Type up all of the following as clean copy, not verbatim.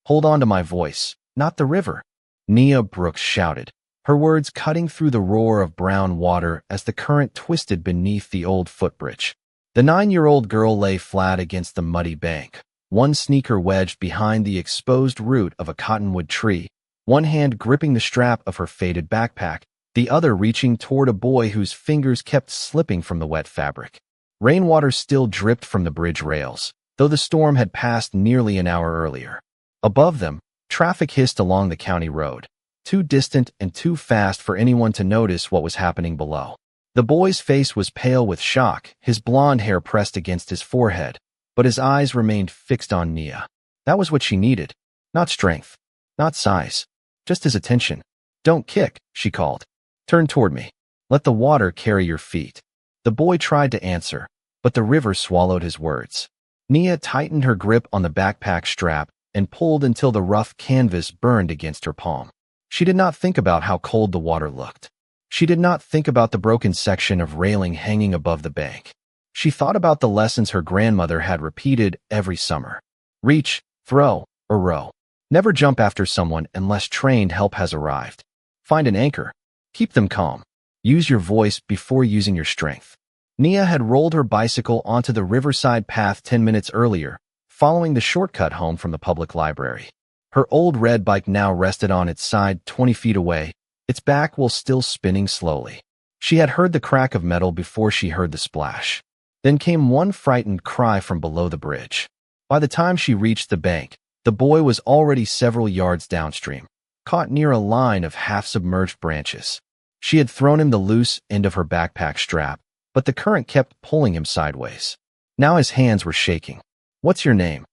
Hold on to my voice, not the river. Nia Brooks shouted, her words cutting through the roar of brown water as the current twisted beneath the old footbridge. The 9-year-old girl lay flat against the muddy bank, one sneaker wedged behind the exposed root of a cottonwood tree, one hand gripping the strap of her faded backpack, the other reaching toward a boy whose fingers kept slipping from the wet fabric. Rainwater still dripped from the bridge rails, though the storm had passed nearly an hour earlier. Above them, traffic hissed along the county road, too distant and too fast for anyone to notice what was happening below. The boy's face was pale with shock, his blonde hair pressed against his forehead, but his eyes remained fixed on Nia. That was what she needed. Not strength, not size, just his attention. Don't kick, she called. Turn toward me. Let the water carry your feet. The boy tried to answer, but the river swallowed his words. Nia tightened her grip on the backpack strap and pulled until the rough canvas burned against her palm. She did not think about how cold the water looked. She did not think about the broken section of railing hanging above the bank. She thought about the lessons her grandmother had repeated every summer. Reach, throw, or row. Never jump after someone unless trained help has arrived. Find an anchor. Keep them calm. Use your voice before using your strength. Nia had rolled her bicycle onto the riverside path 10 minutes earlier, following the shortcut home from the public library. Her old red bike now rested on its side 20 feet away, its back wheel still spinning slowly. She had heard the crack of metal before she heard the splash. Then came one frightened cry from below the bridge. By the time she reached the bank, the boy was already several yards downstream, caught near a line of half-submerged branches. She had thrown him the loose end of her backpack strap, but the current kept pulling him sideways. Now his hands were shaking. What's your name?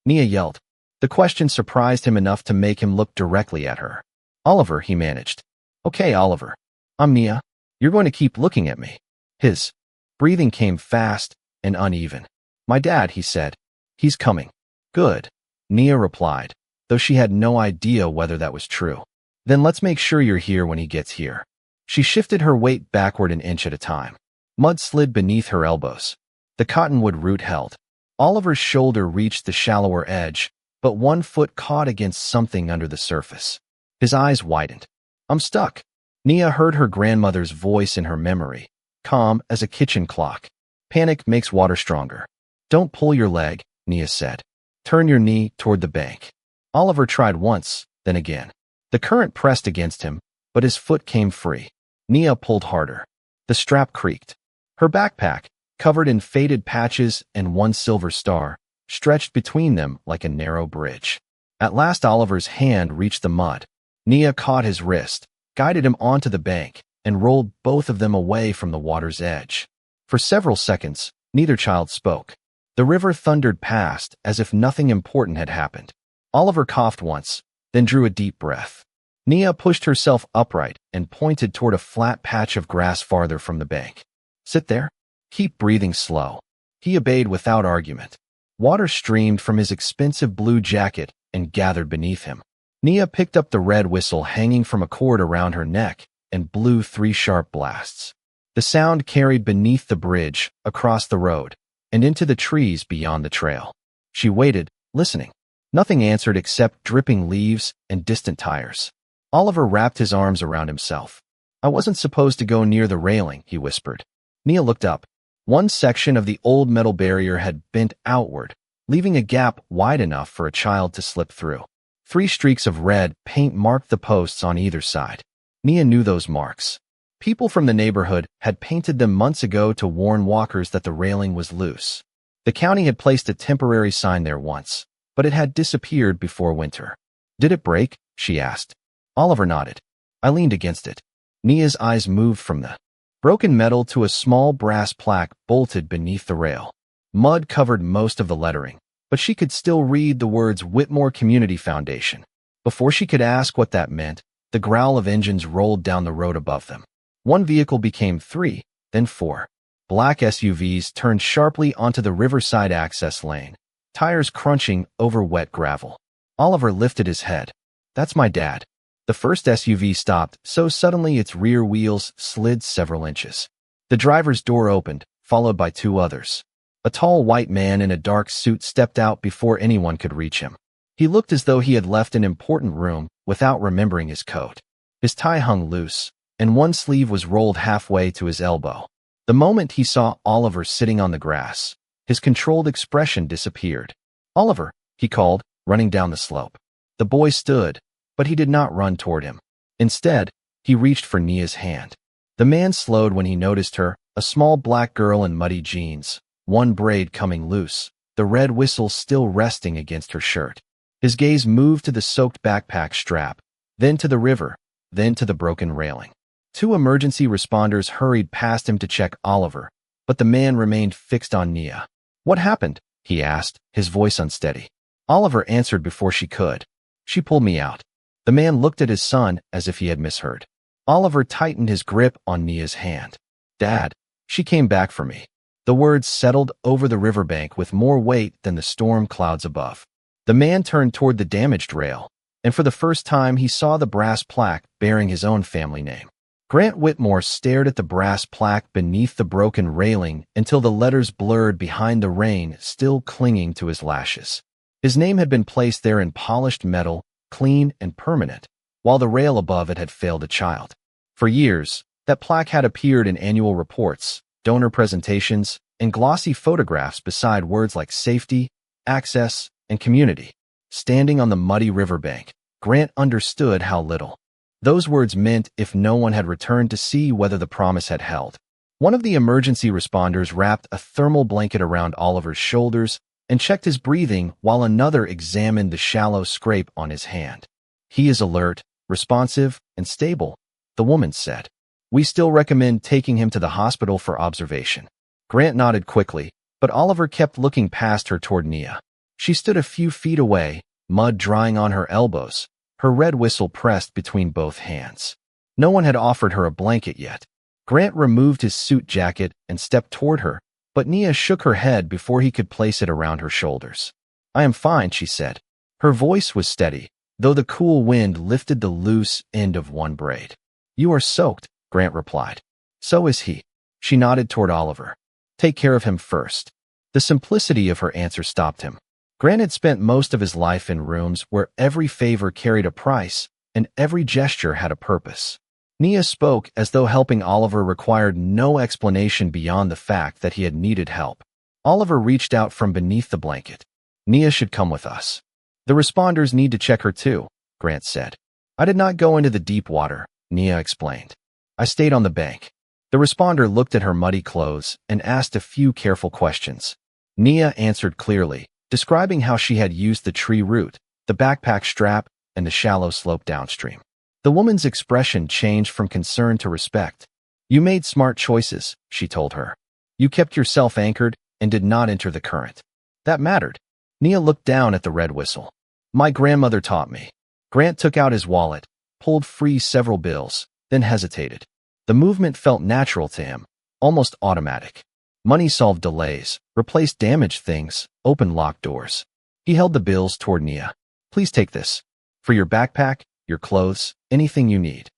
Nia yelled. The question surprised him enough to make him look directly at her. Oliver, he managed. Okay, Oliver. I'm Nia. You're going to keep looking at me. His breathing came fast and uneven. My dad, he said. He's coming. Good, Nia replied, though she had no idea whether that was true. Then let's make sure you're here when he gets here. She shifted her weight backward an inch at a time. Mud slid beneath her elbows. The cottonwood root held. Oliver's shoulder reached the shallower edge, but one foot caught against something under the surface. His eyes widened. I'm stuck. Nia heard her grandmother's voice in her memory, calm as a kitchen clock. Panic makes water stronger. Don't pull your leg, Nia said. Turn your knee toward the bank. Oliver tried once, then again. The current pressed against him, but his foot came free. Nia pulled harder. The strap creaked. Her backpack, covered in faded patches and one silver star, stretched between them like a narrow bridge. At last Oliver's hand reached the mud. Nia caught his wrist, guided him onto the bank, and rolled both of them away from the water's edge. For several seconds, neither child spoke. The river thundered past as if nothing important had happened. Oliver coughed once, then drew a deep breath. Nia pushed herself upright and pointed toward a flat patch of grass farther from the bank. Sit there. Keep breathing slow. He obeyed without argument. Water streamed from his expensive blue jacket and gathered beneath him. Nia picked up the red whistle hanging from a cord around her neck and blew 3 sharp blasts. The sound carried beneath the bridge, across the road, and into the trees beyond the trail. She waited, listening. Nothing answered except dripping leaves and distant tires. Oliver wrapped his arms around himself. I wasn't supposed to go near the railing, he whispered. Nia looked up. One section of the old metal barrier had bent outward, leaving a gap wide enough for a child to slip through. 3 streaks of red paint marked the posts on either side. Nia knew those marks. People from the neighborhood had painted them months ago to warn walkers that the railing was loose. The county had placed a temporary sign there once, but it had disappeared before winter. Did it break? She asked. Oliver nodded. I leaned against it. Nia's eyes moved from the broken metal to a small brass plaque bolted beneath the rail. Mud covered most of the lettering, but she could still read the words Whitmore Community Foundation. Before she could ask what that meant, the growl of engines rolled down the road above them. One vehicle became 3, then 4. Black SUVs turned sharply onto the riverside access lane, tires crunching over wet gravel. Oliver lifted his head. That's my dad. The first SUV stopped so suddenly its rear wheels slid several inches. The driver's door opened, followed by 2 others. A tall white man in a dark suit stepped out before anyone could reach him. He looked as though he had left an important room without remembering his coat. His tie hung loose, and one sleeve was rolled halfway to his elbow. The moment he saw Oliver sitting on the grass, his controlled expression disappeared. "Oliver," he called, running down the slope. The boy stood, but he did not run toward him. Instead, he reached for Nia's hand. The man slowed when he noticed her, a small black girl in muddy jeans, one braid coming loose, the red whistle still resting against her shirt. His gaze moved to the soaked backpack strap, then to the river, then to the broken railing. Two emergency responders hurried past him to check Oliver, but the man remained fixed on Nia. "What happened?" he asked, his voice unsteady. Oliver answered before she could. "She pulled me out." The man looked at his son as if he had misheard. Oliver tightened his grip on Nia's hand. "Dad, she came back for me." The words settled over the riverbank with more weight than the storm clouds above. The man turned toward the damaged rail, and for the first time he saw the brass plaque bearing his own family name. Grant Whitmore stared at the brass plaque beneath the broken railing until the letters blurred behind the rain still clinging to his lashes. His name had been placed there in polished metal, clean and permanent, while the rail above it had failed a child. For years, that plaque had appeared in annual reports, donor presentations, and glossy photographs beside words like safety, access, and community. Standing on the muddy riverbank, Grant understood how little those words meant if no one had returned to see whether the promise had held. One of the emergency responders wrapped a thermal blanket around Oliver's shoulders and checked his breathing while another examined the shallow scrape on his hand. "He is alert, responsive, and stable," the woman said. "We still recommend taking him to the hospital for observation." Grant nodded quickly, but Oliver kept looking past her toward Nia. She stood a few feet away, mud drying on her elbows, her red whistle pressed between both hands. No one had offered her a blanket yet. Grant removed his suit jacket and stepped toward her, but Nia shook her head before he could place it around her shoulders. "I am fine," she said. Her voice was steady, though the cool wind lifted the loose end of one braid. "You are soaked," Grant replied. "So is he." She nodded toward Oliver. "Take care of him first." The simplicity of her answer stopped him. Grant had spent most of his life in rooms where every favor carried a price and every gesture had a purpose. Nia spoke as though helping Oliver required no explanation beyond the fact that he had needed help. Oliver reached out from beneath the blanket. "Nia should come with us." "The responders need to check her too," Grant said. "I did not go into the deep water," Nia explained. "I stayed on the bank." The responder looked at her muddy clothes and asked a few careful questions. Nia answered clearly, describing how she had used the tree root, the backpack strap, and the shallow slope downstream. The woman's expression changed from concern to respect. "You made smart choices," she told her. "You kept yourself anchored and did not enter the current. That mattered." Nia looked down at the red whistle. "My grandmother taught me." Grant took out his wallet, pulled free several bills, then hesitated. The movement felt natural to him, almost automatic. Money solved delays, replaced damaged things, opened locked doors. He held the bills toward Nia. "Please take this. For your backpack, your clothes, anything you need."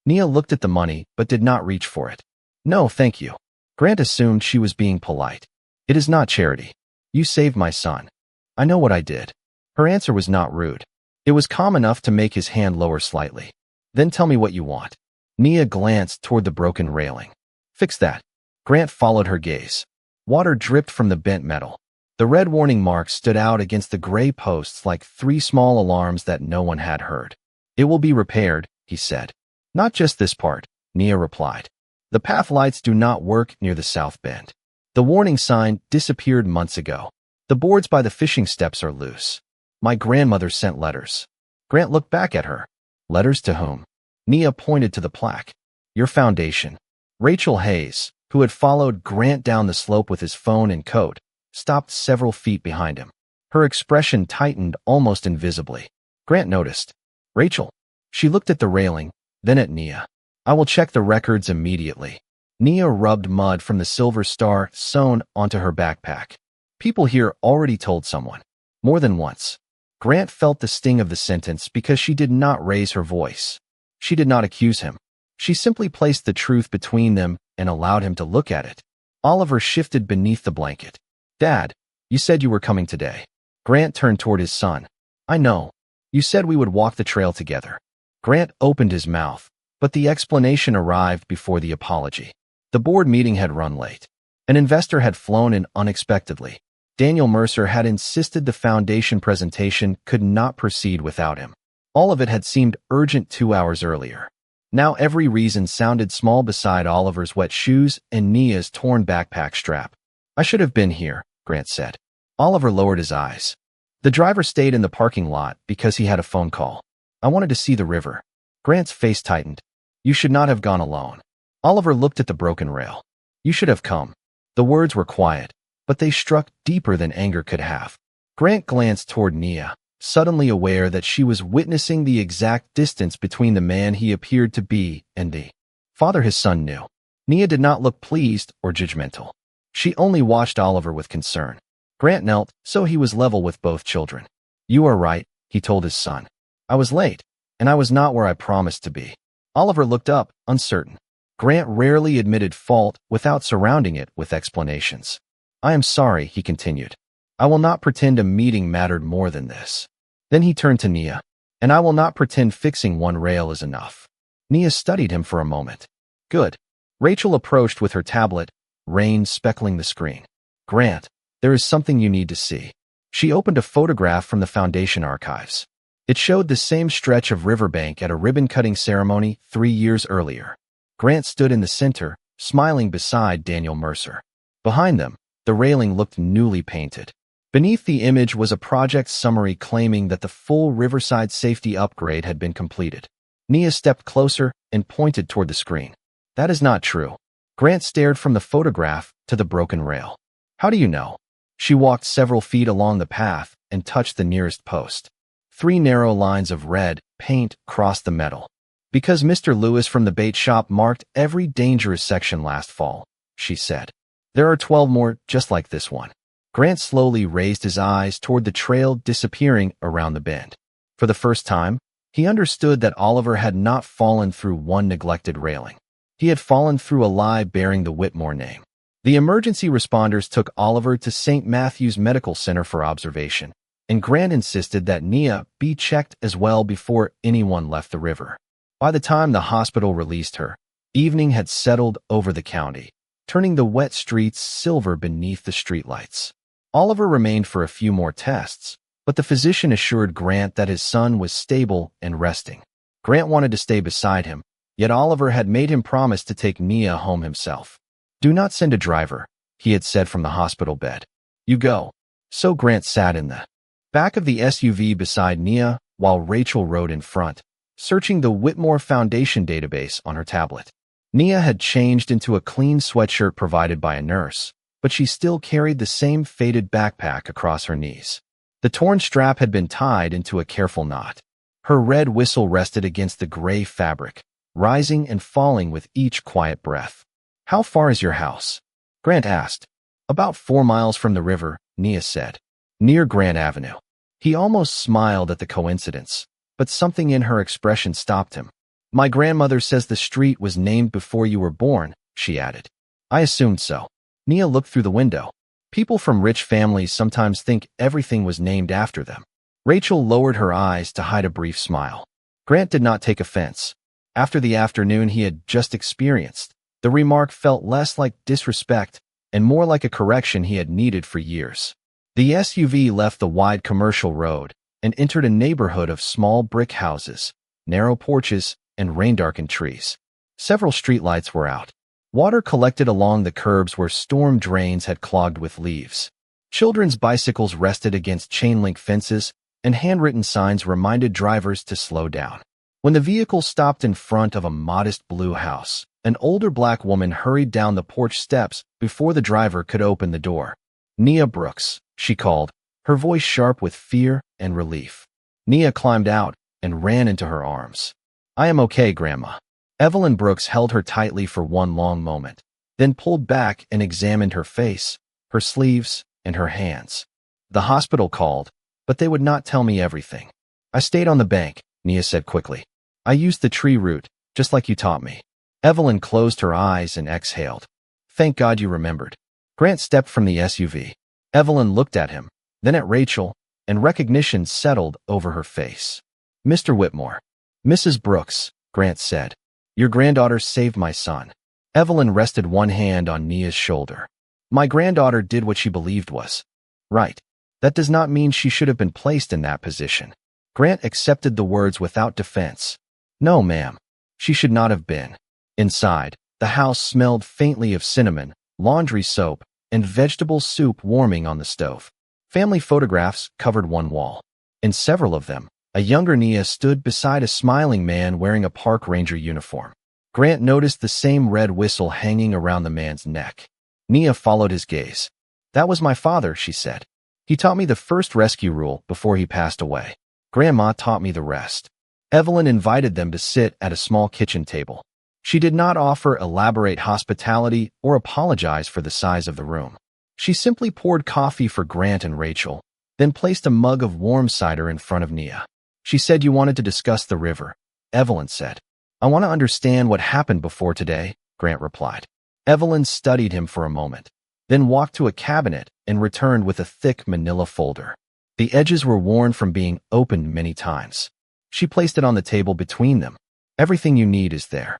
Nia looked at the money, but did not reach for it. "No, thank you." Grant assumed she was being polite. "It is not charity. You saved my son. I know what I did." Her answer was not rude. It was calm enough to make his hand lower slightly. "Then tell me what you want." Nia glanced toward the broken railing. "Fix that." Grant followed her gaze. Water dripped from the bent metal. The red warning marks stood out against the gray posts like three small alarms that no one had heard. "It will be repaired," he said. "Not just this part," Nia replied. "The path lights do not work near the south bend. The warning sign disappeared months ago. The boards by the fishing steps are loose. My grandmother sent letters." Grant looked back at her. "Letters to whom?" Nia pointed to the plaque. "Your foundation." Rachel Hayes, who had followed Grant down the slope with his phone and coat, stopped several feet behind him. Her expression tightened almost invisibly. Grant noticed. "Rachel." She looked at the railing, then at Nia. "I will check the records immediately." Nia rubbed mud from the silver star sewn onto her backpack. "People here already told someone." More than once. Grant felt the sting of the sentence because she did not raise her voice. She did not accuse him. She simply placed the truth between them and allowed him to look at it. Oliver shifted beneath the blanket. "Dad, you said you were coming today." Grant turned toward his son. I know. You said we would walk the trail together. Grant opened his mouth, but the explanation arrived before the apology. The board meeting had run late. An investor had flown in unexpectedly. Daniel Mercer had insisted the foundation presentation could not proceed without him. All of it had seemed urgent 2 hours earlier. Now every reason sounded small beside Oliver's wet shoes and Nia's torn backpack strap. I should have been here, Grant said. Oliver lowered his eyes. The driver stayed in the parking lot because he had a phone call. I wanted to see the river. Grant's face tightened. You should not have gone alone. Oliver looked at the broken rail. You should have come. The words were quiet, but they struck deeper than anger could have. Grant glanced toward Nia, suddenly aware that she was witnessing the exact distance between the man he appeared to be and the father his son knew. Nia did not look pleased or judgmental. She only watched Oliver with concern. Grant knelt, so he was level with both children. You are right, he told his son. I was late, and I was not where I promised to be. Oliver looked up, uncertain. Grant rarely admitted fault without surrounding it with explanations. I am sorry, he continued. I will not pretend a meeting mattered more than this. Then he turned to Nia. And I will not pretend fixing one rail is enough. Nia studied him for a moment. Good. Rachel approached with her tablet, rain speckling the screen. Grant, there is something you need to see. She opened a photograph from the foundation archives. It showed the same stretch of riverbank at a ribbon-cutting ceremony 3 years earlier. Grant stood in the center, smiling beside Daniel Mercer. Behind them, the railing looked newly painted. Beneath the image was a project summary claiming that the full riverside safety upgrade had been completed. Nia stepped closer and pointed toward the screen. That is not true. Grant stared from the photograph to the broken rail. How do you know? She walked several feet along the path and touched the nearest post. 3 narrow lines of red paint crossed the metal. Because Mr. Lewis from the bait shop marked every dangerous section last fall, she said. There are 12 more just like this one. Grant slowly raised his eyes toward the trail disappearing around the bend. For the first time, he understood that Oliver had not fallen through one neglected railing. He had fallen through a lie bearing the Whitmore name. The emergency responders took Oliver to St. Matthew's Medical Center for observation, and Grant insisted that Nia be checked as well before anyone left the river. By the time the hospital released her, evening had settled over the county, turning the wet streets silver beneath the streetlights. Oliver remained for a few more tests, but the physician assured Grant that his son was stable and resting. Grant wanted to stay beside him, yet Oliver had made him promise to take Nia home himself. Do not send a driver, he had said from the hospital bed. You go. So Grant sat in the back of the SUV beside Nia while Rachel rode in front, searching the Whitmore Foundation database on her tablet. Nia had changed into a clean sweatshirt provided by a nurse, but she still carried the same faded backpack across her knees. The torn strap had been tied into a careful knot. Her red whistle rested against the gray fabric, rising and falling with each quiet breath. How far is your house? Grant asked. About 4 miles from the river, Nia said. Near Grant Avenue. He almost smiled at the coincidence, but something in her expression stopped him. My grandmother says the street was named before you were born, she added. I assumed so. Nia looked through the window. People from rich families sometimes think everything was named after them. Rachel lowered her eyes to hide a brief smile. Grant did not take offense. After the afternoon he had just experienced, the remark felt less like disrespect and more like a correction he had needed for years. The SUV left the wide commercial road and entered a neighborhood of small brick houses, narrow porches, and rain-darkened trees. Several streetlights were out. Water collected along the curbs where storm drains had clogged with leaves. Children's bicycles rested against chain-link fences, and handwritten signs reminded drivers to slow down. When the vehicle stopped in front of a modest blue house, an older black woman hurried down the porch steps before the driver could open the door. Nia Brooks, she called, her voice sharp with fear and relief. Nia climbed out and ran into her arms. I am okay, Grandma. Evelyn Brooks held her tightly for one long moment, then pulled back and examined her face, her sleeves, and her hands. The hospital called, but they would not tell me everything. I stayed on the bank, Nia said quickly. I used the tree root, just like you taught me. Evelyn closed her eyes and exhaled. Thank God you remembered. Grant stepped from the SUV. Evelyn looked at him, then at Rachel, and recognition settled over her face. Mr. Whitmore. Mrs. Brooks, Grant said. Your granddaughter saved my son. Evelyn rested one hand on Nia's shoulder. My granddaughter did what she believed was right. That does not mean she should have been placed in that position. Grant accepted the words without defense. No, ma'am. She should not have been. Inside, the house smelled faintly of cinnamon, laundry soap, and vegetable soup warming on the stove. Family photographs covered one wall. In several of them, a younger Nia stood beside a smiling man wearing a park ranger uniform. Grant noticed the same red whistle hanging around the man's neck. Nia followed his gaze. That was my father, she said. He taught me the first rescue rule before he passed away. Grandma taught me the rest. Evelyn invited them to sit at a small kitchen table. She did not offer elaborate hospitality or apologize for the size of the room. She simply poured coffee for Grant and Rachel, then placed a mug of warm cider in front of Nia. She said you wanted to discuss the river. Evelyn said. I want to understand what happened before today, Grant replied. Evelyn studied him for a moment, then walked to a cabinet and returned with a thick manila folder. The edges were worn from being opened many times. She placed it on the table between them. Everything you need is there.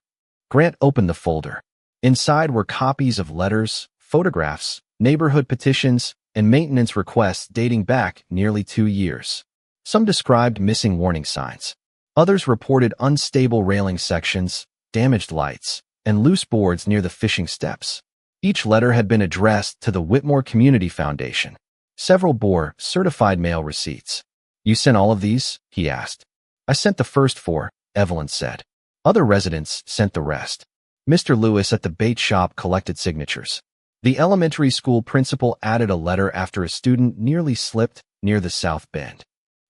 Grant opened the folder. Inside were copies of letters, photographs, neighborhood petitions, and maintenance requests dating back nearly 2 years. Some described missing warning signs. Others reported unstable railing sections, damaged lights, and loose boards near the fishing steps. Each letter had been addressed to the Whitmore Community Foundation. Several bore certified mail receipts. You sent all of these? He asked. I sent the first 4, Evelyn said. Other residents sent the rest. Mr. Lewis at the bait shop collected signatures. The elementary school principal added a letter after a student nearly slipped near the south bend.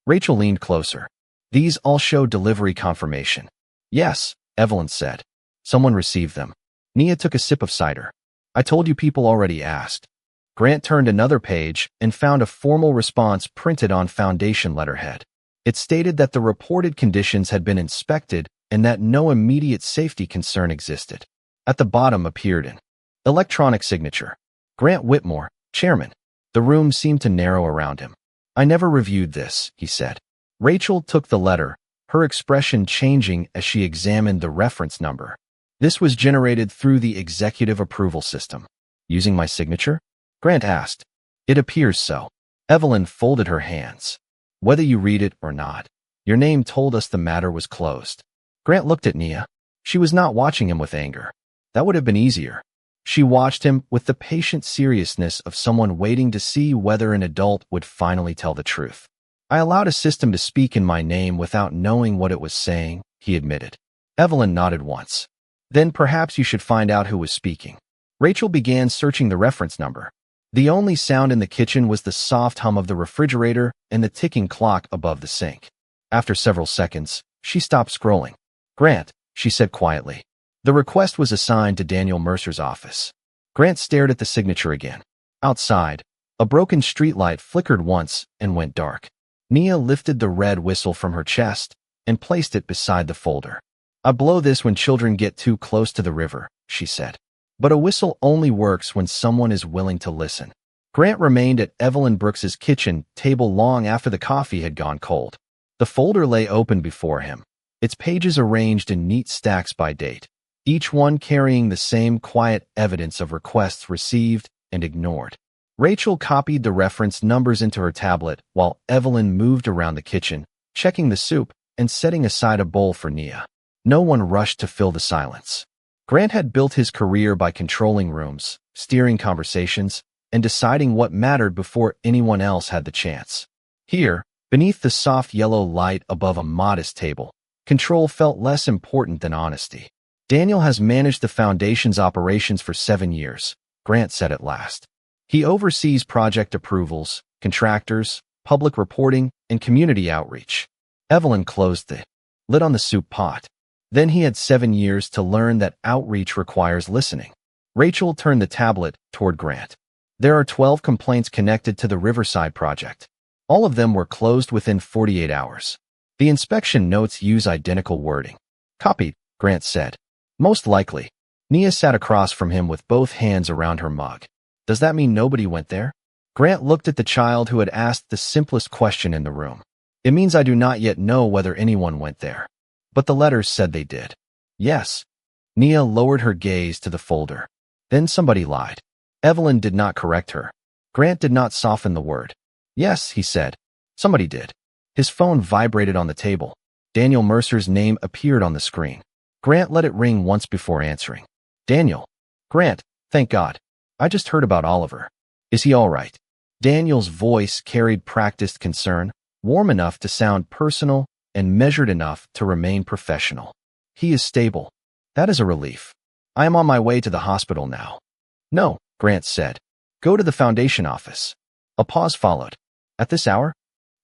Rachel leaned closer. These all show delivery confirmation. Yes, Evelyn said. Someone received them. Nia took a sip of cider. I told you people already asked. Grant turned another page and found a formal response printed on foundation letterhead. It stated that the reported conditions had been inspected and that no immediate safety concern existed. At the bottom appeared an electronic signature. Grant Whitmore, chairman. The room seemed to narrow around him. I never reviewed this, he said. Rachel took the letter, her expression changing as she examined the reference number. This was generated through the executive approval system. Using my signature? Grant asked. It appears so. Evelyn folded her hands. Whether you read it or not, your name told us the matter was closed. Grant looked at Nia. She was not watching him with anger. That would have been easier. She watched him with the patient seriousness of someone waiting to see whether an adult would finally tell the truth. I allowed a system to speak in my name without knowing what it was saying, he admitted. Evelyn nodded once. Then perhaps you should find out who was speaking. Rachel began searching the reference number. The only sound in the kitchen was the soft hum of the refrigerator and the ticking clock above the sink. After several seconds, she stopped scrolling. Grant, she said quietly. The request was assigned to Daniel Mercer's office. Grant stared at the signature again. Outside, a broken streetlight flickered once and went dark. Nia lifted the red whistle from her chest and placed it beside the folder. I blow this when children get too close to the river, she said. But a whistle only works when someone is willing to listen. Grant remained at Evelyn Brooks's kitchen table long after the coffee had gone cold. The folder lay open before him, its pages arranged in neat stacks by date, each one carrying the same quiet evidence of requests received and ignored. Rachel copied the reference numbers into her tablet while Evelyn moved around the kitchen, checking the soup and setting aside a bowl for Nia. No one rushed to fill the silence. Grant had built his career by controlling rooms, steering conversations, and deciding what mattered before anyone else had the chance. Here, beneath the soft yellow light above a modest table, control felt less important than honesty. Daniel has managed the foundation's operations for 7 years, Grant said at last. He oversees project approvals, contractors, public reporting, and community outreach. Evelyn closed the lid on the soup pot. Then he had 7 years to learn that outreach requires listening. Rachel turned the tablet toward Grant. There are 12 complaints connected to the Riverside project. All of them were closed within 48 hours. The inspection notes use identical wording. Copied, Grant said. Most likely. Nia sat across from him with both hands around her mug. Does that mean nobody went there? Grant looked at the child who had asked the simplest question in the room. It means I do not yet know whether anyone went there. But the letters said they did. Yes. Nia lowered her gaze to the folder. Then somebody lied. Evelyn did not correct her. Grant did not soften the word. Yes, he said. Somebody did. His phone vibrated on the table. Daniel Mercer's name appeared on the screen. Grant let it ring once before answering. Daniel. Grant, thank God. I just heard about Oliver. Is he all right? Daniel's voice carried practiced concern, warm enough to sound personal and measured enough to remain professional. He is stable. That is a relief. I am on my way to the hospital now. No, Grant said. Go to the foundation office. A pause followed. At this hour?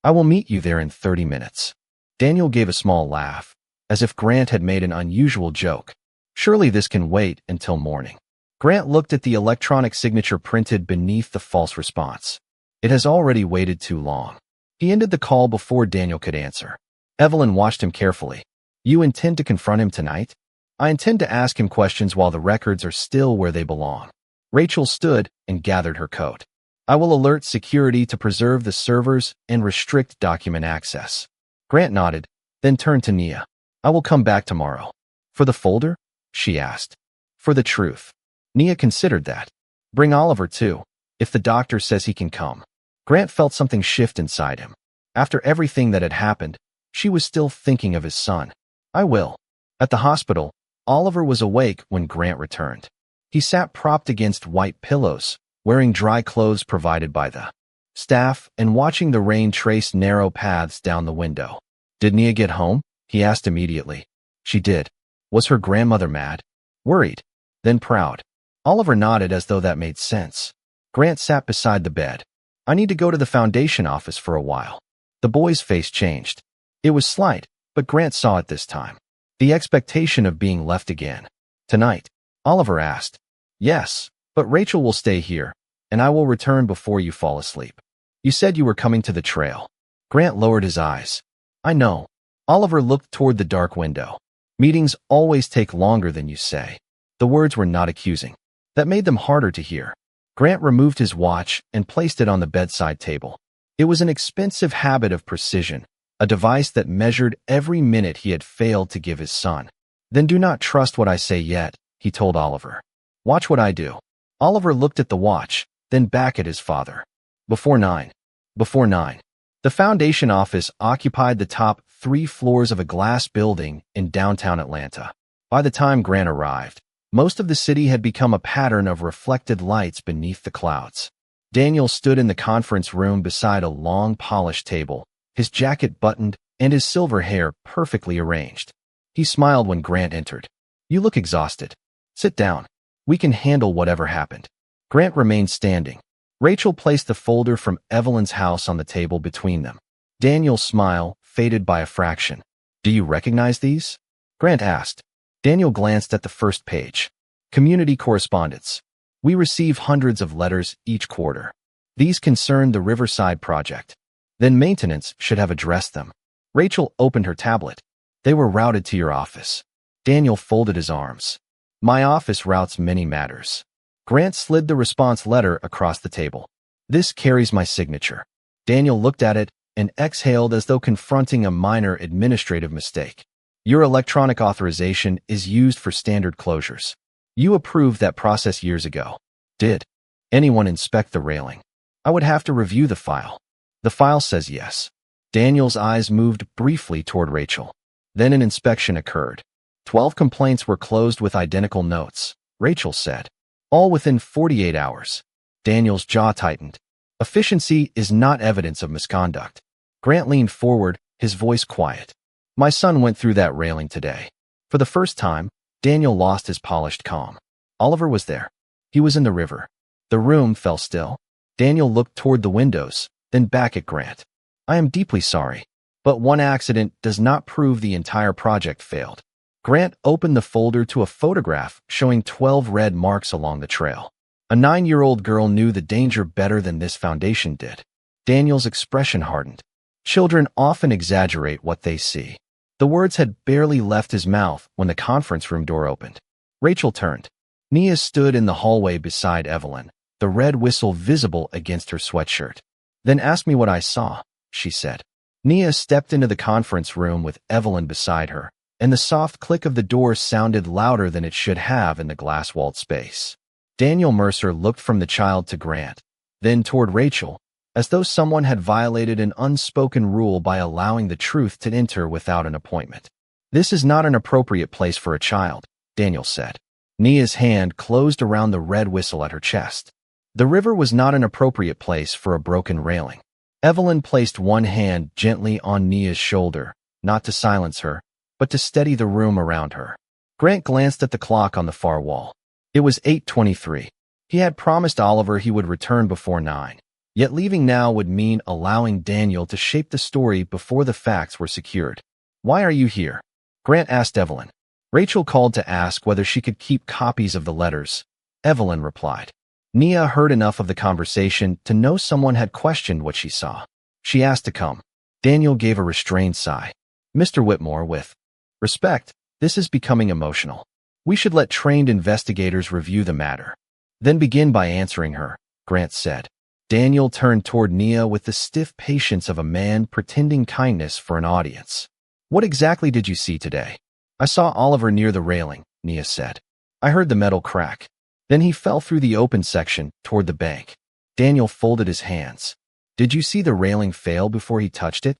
I will meet you there in 30 minutes. Daniel gave a small laugh, as if Grant had made an unusual joke. Surely this can wait until morning. Grant looked at the electronic signature printed beneath the false response. It has already waited too long. He ended the call before Daniel could answer. Evelyn watched him carefully. You intend to confront him tonight? I intend to ask him questions while the records are still where they belong. Rachel stood and gathered her coat. I will alert security to preserve the servers and restrict document access. Grant nodded, then turned to Nia. I will come back tomorrow. For the folder? She asked. For the truth. Nia considered that. Bring Oliver too, if the doctor says he can come. Grant felt something shift inside him. After everything that had happened, she was still thinking of his son. I will. At the hospital, Oliver was awake when Grant returned. He sat propped against white pillows, wearing dry clothes provided by the staff and watching the rain trace narrow paths down the window. Did Nia get home? He asked immediately. She did. Was her grandmother mad? Worried? Then proud? Oliver nodded as though that made sense. Grant sat beside the bed. I need to go to the foundation office for a while. The boy's face changed. It was slight, but Grant saw it this time. The expectation of being left again. Tonight? Oliver asked. Yes, but Rachel will stay here, and I will return before you fall asleep. You said you were coming to the trail. Grant lowered his eyes. I know. Oliver looked toward the dark window. Meetings always take longer than you say. The words were not accusing. That made them harder to hear. Grant removed his watch and placed it on the bedside table. It was an expensive habit of precision, a device that measured every minute he had failed to give his son. Then do not trust what I say yet, he told Oliver. Watch what I do. Oliver looked at the watch, then back at his father. Before 9. Before 9. The foundation office occupied the top 3 floors of a glass building in downtown Atlanta. By the time Grant arrived, most of the city had become a pattern of reflected lights beneath the clouds. Daniel stood in the conference room beside a long, polished table, his jacket buttoned and his silver hair perfectly arranged. He smiled when Grant entered. You look exhausted. Sit down. We can handle whatever happened. Grant remained standing. Rachel placed the folder from Evelyn's house on the table between them. Daniel's smile faded by a fraction. Do you recognize these? Grant asked. Daniel glanced at the first page. Community correspondence. We receive hundreds of letters each quarter. These concern the Riverside project. Then maintenance should have addressed them. Rachel opened her tablet. They were routed to your office. Daniel folded his arms. My office routes many matters. Grant slid the response letter across the table. This carries my signature. Daniel looked at it and exhaled as though confronting a minor administrative mistake. Your electronic authorization is used for standard closures. You approved that process years ago. Did anyone inspect the railing? I would have to review the file. The file says yes. Daniel's eyes moved briefly toward Rachel. Then an inspection occurred. 12 complaints were closed with identical notes, Rachel said. All within 48 hours. Daniel's jaw tightened. Efficiency is not evidence of misconduct. Grant leaned forward, his voice quiet. My son went through that railing today. For the first time, Daniel lost his polished calm. Oliver was there. He was in the river. The room fell still. Daniel looked toward the windows, then back at Grant. I am deeply sorry, but one accident does not prove the entire project failed. Grant opened the folder to a photograph showing 12 red marks along the trail. A 9-year-old girl knew the danger better than this foundation did. Daniel's expression hardened. Children often exaggerate what they see. The words had barely left his mouth when the conference room door opened. Rachel turned. Nia stood in the hallway beside Evelyn, the red whistle visible against her sweatshirt. "Then ask me what I saw," she said. Nia stepped into the conference room with Evelyn beside her, and the soft click of the door sounded louder than it should have in the glass-walled space. Daniel Mercer looked from the child to Grant, then toward Rachel, as though someone had violated an unspoken rule by allowing the truth to enter without an appointment. "This is not an appropriate place for a child," Daniel said. Nia's hand closed around the red whistle at her chest. The river was not an appropriate place for a broken railing. Evelyn placed one hand gently on Nia's shoulder, not to silence her, but to steady the room around her. Grant glanced at the clock on the far wall. It was 8:23. He had promised Oliver he would return before 9. Yet leaving now would mean allowing Daniel to shape the story before the facts were secured. "Why are you here?" Grant asked Evelyn. Rachel called to ask whether she could keep copies of the letters. Evelyn replied. Nia heard enough of the conversation to know someone had questioned what she saw. She asked to come. Daniel gave a restrained sigh. "Mr. Whitmore, with respect, this is becoming emotional. We should let trained investigators review the matter. Then begin by answering her," Grant said. Daniel turned toward Nia with the stiff patience of a man pretending kindness for an audience. "What exactly did you see today?" "I saw Oliver near the railing," Nia said. "I heard the metal crack. Then he fell through the open section toward the bank." Daniel folded his hands. "Did you see the railing fail before he touched it?"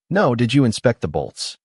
"No." "Did you inspect the bolts?"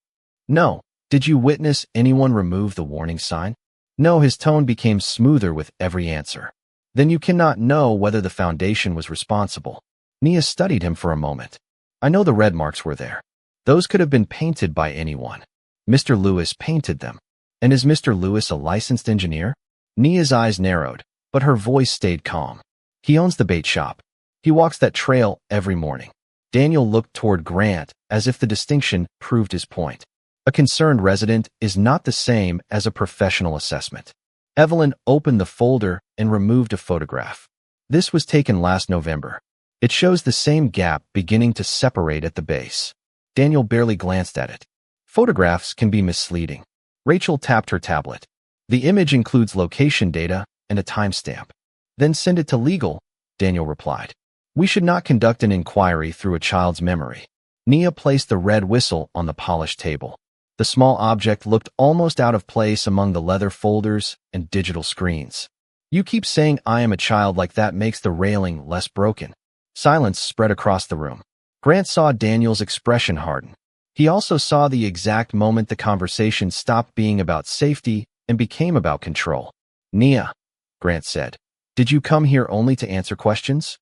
"No." "Did you witness anyone remove the warning sign?" "No." His tone became smoother with every answer. "Then you cannot know whether the foundation was responsible." Nia studied him for a moment. "I know the red marks were there. Those could have been painted by anyone. Mr. Lewis painted them. And is Mr. Lewis a licensed engineer?" Nia's eyes narrowed, but her voice stayed calm. "He owns the bait shop. He walks that trail every morning." Daniel looked toward Grant as if the distinction proved his point. A concerned resident is not the same as a professional assessment. Evelyn opened the folder and removed a photograph. This was taken last November. It shows the same gap beginning to separate at the base. Daniel barely glanced at it. Photographs can be misleading. Rachel tapped her tablet. "The image includes location data and a timestamp." "Then send it to legal," Daniel replied. "We should not conduct an inquiry through a child's memory." Nia placed the red whistle on the polished table. The small object looked almost out of place among the leather folders and digital screens. "You keep saying I am a child like that makes the railing less broken." Silence spread across the room. Grant saw Daniel's expression harden. He also saw the exact moment the conversation stopped being about safety and became about control. "Nia," Grant said, "did you come here only to answer questions?"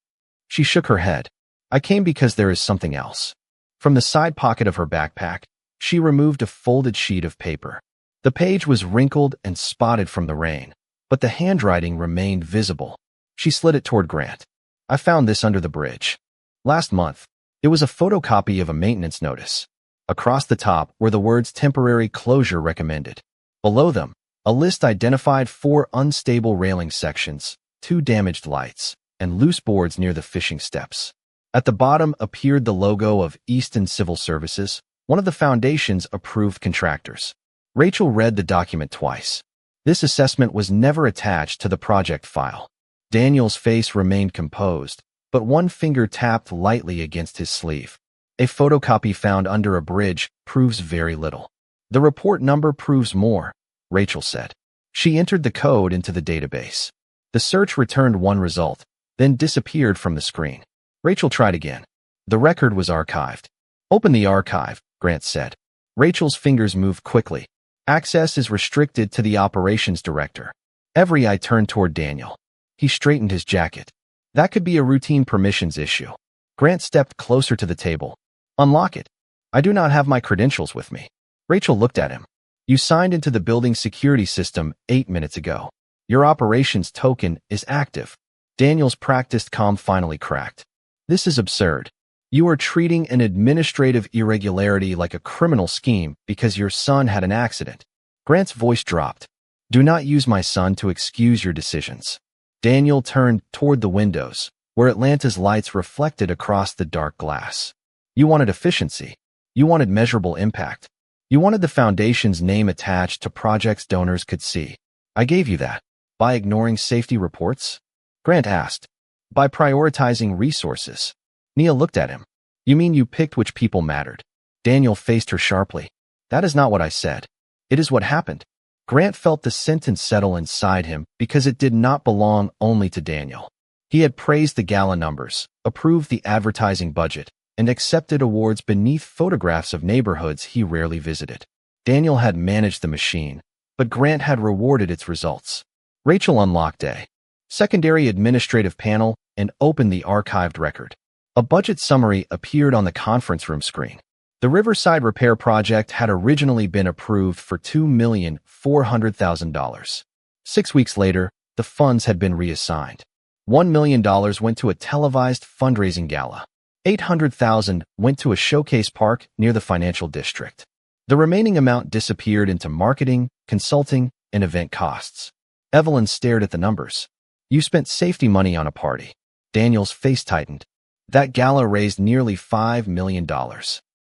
She shook her head. "I came because there is something else." From the side pocket of her backpack, she removed a folded sheet of paper. The page was wrinkled and spotted from the rain, but the handwriting remained visible. She slid it toward Grant. "I found this under the bridge. Last month, it was a photocopy of a maintenance notice. Across the top were the words temporary closure recommended. Below them, a list identified 4 unstable railing sections, 2 damaged lights, and loose boards near the fishing steps. At the bottom appeared the logo of Easton Civil Services, one of the Foundation's approved contractors. Rachel read the document twice. This assessment was never attached to the project file. Daniel's face remained composed, but one finger tapped lightly against his sleeve. "A photocopy found under a bridge proves very little. The report number proves more," Rachel said. She entered the code into the database. The search returned one result, then disappeared from the screen. Rachel tried again. The record was archived. "Open the archive," Grant said. Rachel's fingers moved quickly. "Access is restricted to the operations director." Every eye turned toward Daniel. He straightened his jacket. "That could be a routine permissions issue." Grant stepped closer to the table. "Unlock it." "I do not have my credentials with me." Rachel looked at him. "You signed into the building security system 8 minutes ago. Your operations token is active." Daniel's practiced calm finally cracked. "This is absurd. You are treating an administrative irregularity like a criminal scheme because your son had an accident." Grant's voice dropped. "Do not use my son to excuse your decisions." Daniel turned toward the windows, where Atlanta's lights reflected across the dark glass. "You wanted efficiency. You wanted measurable impact. You wanted the Foundation's name attached to projects donors could see. I gave you that. By ignoring safety reports?" Grant asked. By prioritizing resources. Nia looked at him. You mean you picked which people mattered? Daniel faced her sharply. That is not what I said. It is what happened. Grant felt the sentence settle inside him because it did not belong only to Daniel. He had praised the gala numbers, approved the advertising budget, and accepted awards beneath photographs of neighborhoods he rarely visited. Daniel had managed the machine, but Grant had rewarded its results. Rachel unlocked a secondary administrative panel and opened the archived record. A budget summary appeared on the conference room screen. The Riverside Repair Project had originally been approved for $2,400,000. 6 weeks later, the funds had been reassigned. $1 million went to a televised fundraising gala. $800,000 went to a showcase park near the financial district. The remaining amount disappeared into marketing, consulting, and event costs. Evelyn stared at the numbers. You spent safety money on a party. Daniel's face tightened. That gala raised nearly $5 million.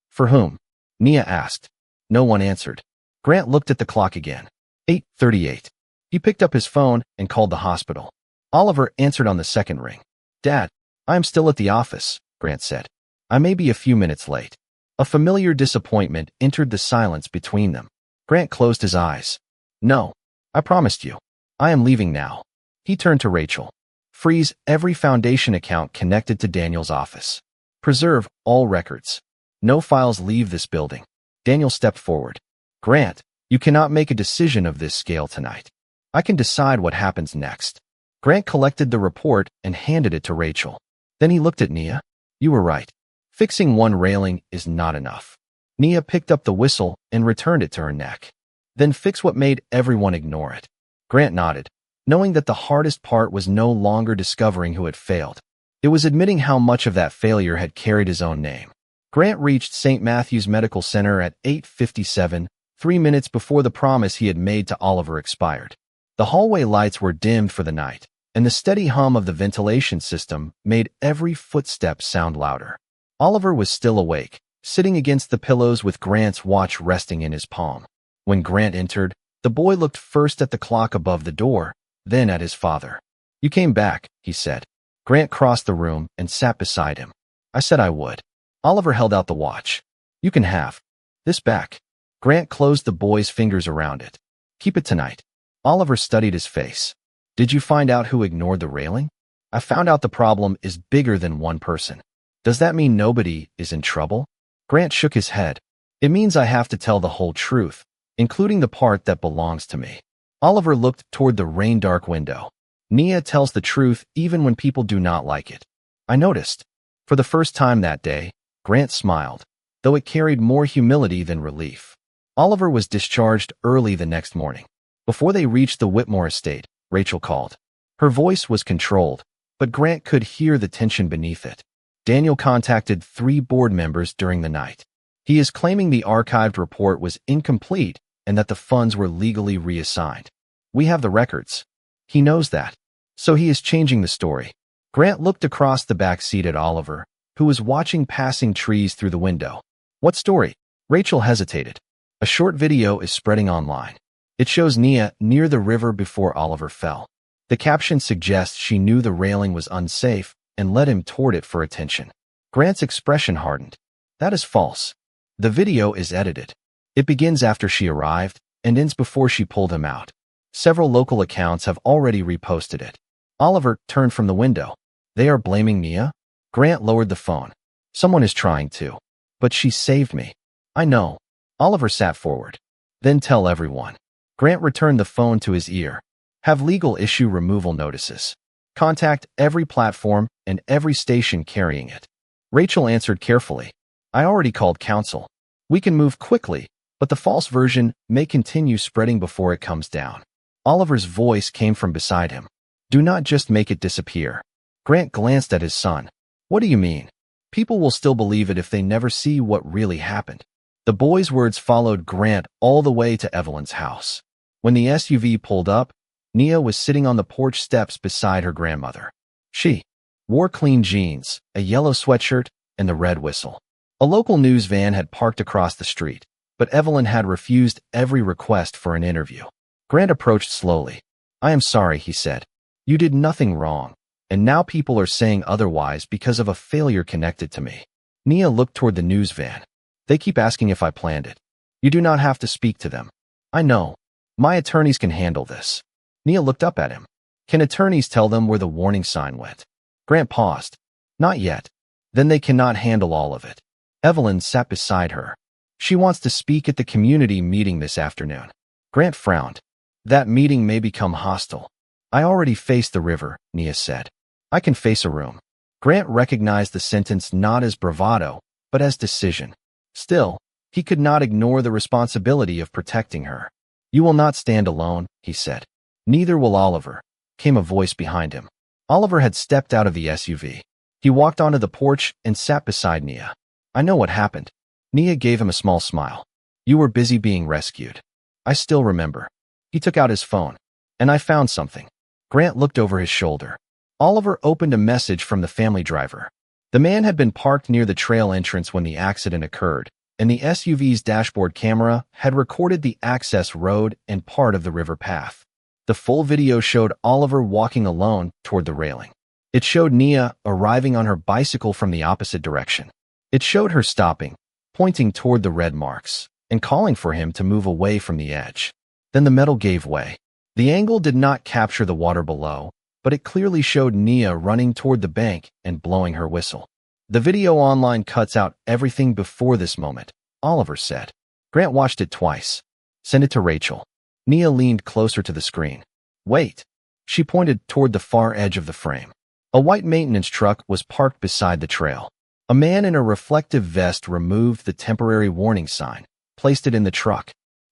For whom? Nia asked. No one answered. Grant looked at the clock again. 8:38. He picked up his phone and called the hospital. Oliver answered on the second ring. Dad, I am still at the office, Grant said. I may be a few minutes late. A familiar disappointment entered the silence between them. Grant closed his eyes. No, I promised you. I am leaving now. He turned to Rachel. Freeze every foundation account connected to Daniel's office. Preserve all records. No files leave this building. Daniel stepped forward. Grant, you cannot make a decision of this scale tonight. I can decide what happens next. Grant collected the report and handed it to Rachel. Then he looked at Nia. You were right. Fixing one railing is not enough. Nia picked up the whistle and returned it to her neck. Then fix what made everyone ignore it. Grant nodded, knowing that the hardest part was no longer discovering who had failed. It was admitting how much of that failure had carried his own name. Grant reached St. Matthew's Medical Center at 8:57, 3 minutes before the promise he had made to Oliver expired. The hallway lights were dimmed for the night, and the steady hum of the ventilation system made every footstep sound louder. Oliver was still awake, sitting against the pillows with Grant's watch resting in his palm. When Grant entered, the boy looked first at the clock above the door, then at his father. You came back, he said. Grant crossed the room and sat beside him. I said I would. Oliver held out the watch. You can have this back. Grant closed the boy's fingers around it. Keep it tonight. Oliver studied his face. Did you find out who ignored the railing? I found out the problem is bigger than one person. Does that mean nobody is in trouble? Grant shook his head. It means I have to tell the whole truth, including the part that belongs to me. Oliver looked toward the rain-dark window. Nia tells the truth even when people do not like it. I noticed. For the first time that day, Grant smiled, though it carried more humility than relief. Oliver was discharged early the next morning. Before they reached the Whitmore estate, Rachel called. Her voice was controlled, but Grant could hear the tension beneath it. Daniel contacted 3 board members during the night. He is claiming the archived report was incomplete and that the funds were legally reassigned. We have the records. He knows that. So he is changing the story. Grant looked across the back seat at Oliver, who was watching passing trees through the window. What story? Rachel hesitated. A short video is spreading online. It shows Nia near the river before Oliver fell. The caption suggests she knew the railing was unsafe and led him toward it for attention. Grant's expression hardened. That is false. The video is edited. It begins after she arrived and ends before she pulled him out. Several local accounts have already reposted it. Oliver turned from the window. They are blaming Nia? Grant lowered the phone. Someone is trying to. But she saved me. I know. Oliver sat forward. Then tell everyone. Grant returned the phone to his ear. Have legal issue removal notices. Contact every platform and every station carrying it. Rachel answered carefully. I already called counsel. We can move quickly, but the false version may continue spreading before it comes down. Oliver's voice came from beside him. Do not just make it disappear. Grant glanced at his son. What do you mean? People will still believe it if they never see what really happened. The boy's words followed Grant all the way to Evelyn's house. When the SUV pulled up, Nia was sitting on the porch steps beside her grandmother. She wore clean jeans, a yellow sweatshirt, and the red whistle. A local news van had parked across the street, but Evelyn had refused every request for an interview. Grant approached slowly. I am sorry, he said. You did nothing wrong. and now people are saying otherwise because of a failure connected to me. Nia looked toward the news van. They keep asking if I planned it. You do not have to speak to them. I know. My attorneys can handle this. Nia looked up at him. Can attorneys tell them where the warning sign went? Grant paused. Not yet. Then they cannot handle all of it. Evelyn sat beside her. She wants to speak at the community meeting this afternoon. Grant frowned. That meeting may become hostile. I already faced the river, Nia said. I can face a room. Grant recognized the sentence not as bravado, but as decision. Still, he could not ignore the responsibility of protecting her. You will not stand alone, he said. Neither will Oliver, came a voice behind him. Oliver had stepped out of the SUV. He walked onto the porch and sat beside Nia. I know what happened. Nia gave him a small smile. You were busy being rescued. I still remember. He took out his phone. And I found something. Grant looked over his shoulder. Oliver opened a message from the family driver. The man had been parked near the trail entrance when the accident occurred, and the SUV's dashboard camera had recorded the access road and part of the river path. The full video showed Oliver walking alone toward the railing. It showed Nia arriving on her bicycle from the opposite direction. It showed her stopping, pointing toward the red marks, and calling for him to move away from the edge. Then the metal gave way. The angle did not capture the water below, but it clearly showed Nia running toward the bank and blowing her whistle. The video online cuts out everything before this moment, Oliver said. Grant watched it twice. Send it to Rachel. Nia leaned closer to the screen. Wait. She pointed toward the far edge of the frame. A white maintenance truck was parked beside the trail. A man in a reflective vest removed the temporary warning sign, placed it in the truck,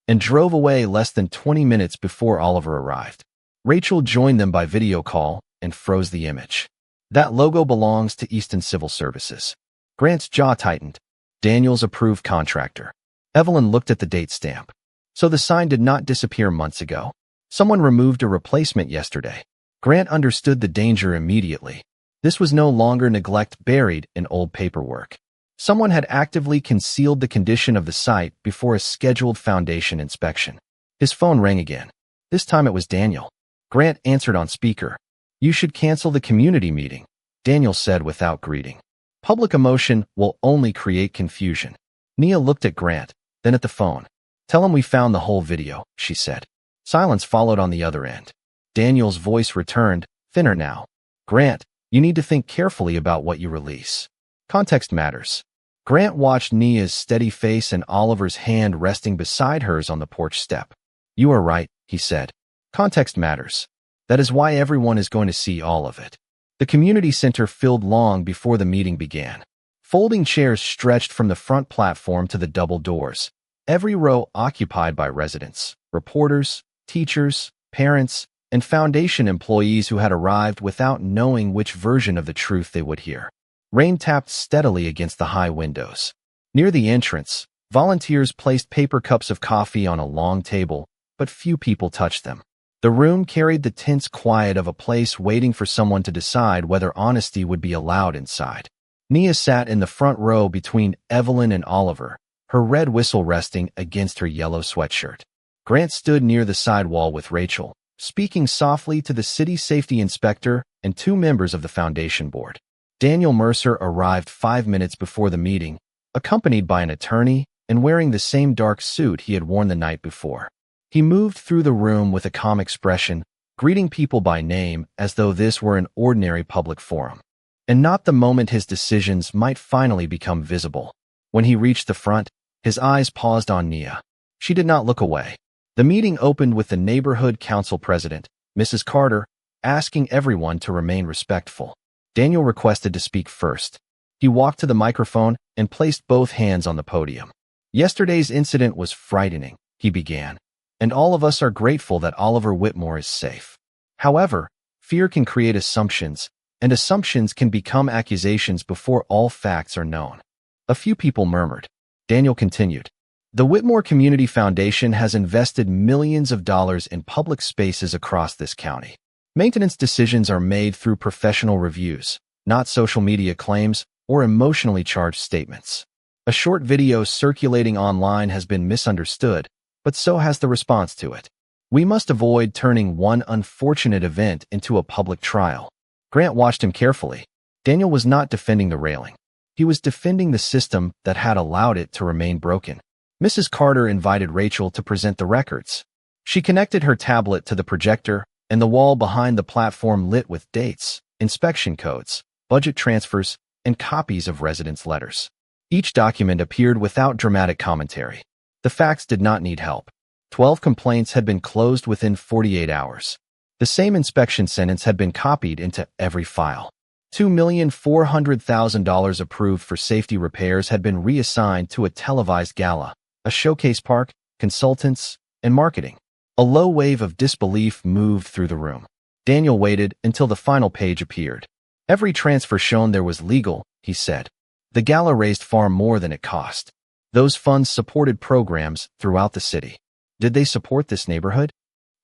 and drove away less than 20 minutes before Oliver arrived. Rachel joined them by video call and froze the image. That logo belongs to Easton Civil Services. Grant's jaw tightened. Daniel's approved contractor. Evelyn looked at the date stamp. So the sign did not disappear months ago. Someone removed a replacement yesterday. Grant understood the danger immediately. This was no longer neglect buried in old paperwork. Someone had actively concealed the condition of the site before a scheduled foundation inspection. His phone rang again. This time it was Daniel. Grant answered on speaker. You should cancel the community meeting, Daniel said without greeting. Public emotion will only create confusion. Nia looked at Grant, then at the phone. Tell him we found the whole video, she said. Silence followed on the other end. Daniel's voice returned, thinner now. Grant, you need to think carefully about what you release. Context matters. Grant watched Nia's steady face and Oliver's hand resting beside hers on the porch step. You are right, he said. Context matters. That is why everyone is going to see all of it. The community center filled long before the meeting began. Folding chairs stretched from the front platform to the double doors, every row occupied by residents, reporters, teachers, parents, and foundation employees who had arrived without knowing which version of the truth they would hear. Rain tapped steadily against the high windows. Near the entrance, volunteers placed paper cups of coffee on a long table, but few people touched them. The room carried the tense quiet of a place waiting for someone to decide whether honesty would be allowed inside. Nia sat in the front row between Evelyn and Oliver, her red whistle resting against her yellow sweatshirt. Grant stood near the side wall with Rachel, speaking softly to the city safety inspector and two members of the foundation board. Daniel Mercer arrived 5 minutes before the meeting, accompanied by an attorney and wearing the same dark suit he had worn the night before. He moved through the room with a calm expression, greeting people by name as though this were an ordinary public forum, and not the moment his decisions might finally become visible. When he reached the front, his eyes paused on Nia. She did not look away. The meeting opened with the neighborhood council president, Mrs. Carter, asking everyone to remain respectful. Daniel requested to speak first. He walked to the microphone and placed both hands on the podium. Yesterday's incident was frightening, he began, and all of us are grateful that Oliver Whitmore is safe. However, fear can create assumptions, and assumptions can become accusations before all facts are known. A few people murmured. Daniel continued. The Whitmore Community Foundation has invested millions of dollars in public spaces across this county. Maintenance decisions are made through professional reviews, not social media claims or emotionally charged statements. A short video circulating online has been misunderstood, but so has the response to it. We must avoid turning one unfortunate event into a public trial. Grant watched him carefully. Daniel was not defending the railing. He was defending the system that had allowed it to remain broken. Mrs. Carter invited Rachel to present the records. She connected her tablet to the projector, and the wall behind the platform lit with dates, inspection codes, budget transfers, and copies of residents' letters. Each document appeared without dramatic commentary. The facts did not need help. 12 complaints had been closed within 48 hours. The same inspection sentence had been copied into every file. $2,400,000 approved for safety repairs had been reassigned to a televised gala, a showcase park, consultants, and marketing. A low wave of disbelief moved through the room. Daniel waited until the final page appeared. Every transfer shown there was legal, he said. The gala raised far more than it cost. Those funds supported programs throughout the city. Did they support this neighborhood?